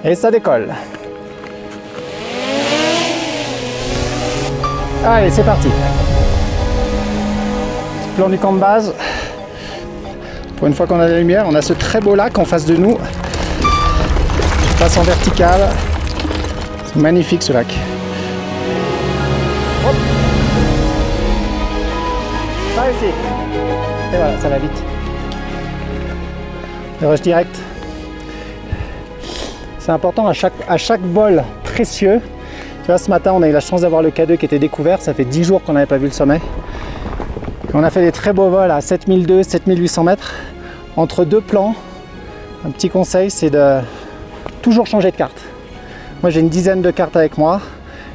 Et ça décolle. Allez, c'est parti. Petit plan du camp de base. Pour une fois qu'on a la lumière, on a ce très beau lac en face de nous. Je passe en vertical. C'est magnifique ce lac. Hop. Par ici. Et voilà, ça va vite. Le rush direct. C'est important à chaque vol précieux. Tu vois, ce matin, on a eu la chance d'avoir le K2 qui était découvert. Ça fait 10 jours qu'on n'avait pas vu le sommet. Et on a fait des très beaux vols à 7200, 7800 mètres. Entre deux plans, un petit conseil, c'est de toujours changer de carte. Moi, j'ai une dizaine de cartes avec moi.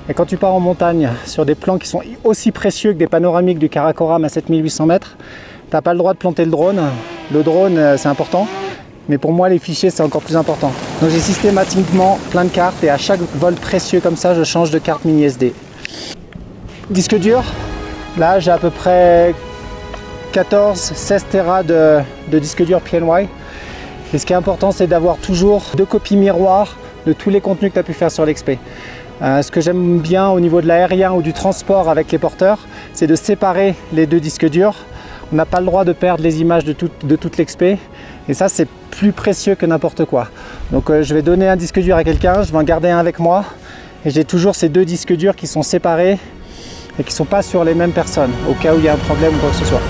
Et quand tu pars en montagne sur des plans qui sont aussi précieux que des panoramiques du Karakoram à 7800 mètres, tu n'as pas le droit de planter le drone. Le drone, c'est important. Mais pour moi, les fichiers, c'est encore plus important. Donc j'ai systématiquement plein de cartes et à chaque vol précieux comme ça, je change de carte mini SD. Disque dur, là j'ai à peu près 14-16 Tera de disque dur PNY. Et ce qui est important, c'est d'avoir toujours 2 copies miroirs de tous les contenus que tu as pu faire sur l'XP. Ce que j'aime bien au niveau de l'aérien ou du transport avec les porteurs, c'est de séparer les 2 disques durs. On n'a pas le droit de perdre les images de toute l'XP. Et ça, c'est plus précieux que n'importe quoi. Donc je vais donner un disque dur à quelqu'un, je vais en garder un avec moi. Et j'ai toujours ces 2 disques durs qui sont séparés et qui ne sont pas sur les mêmes personnes, au cas où il y a un problème ou quoi que ce soit.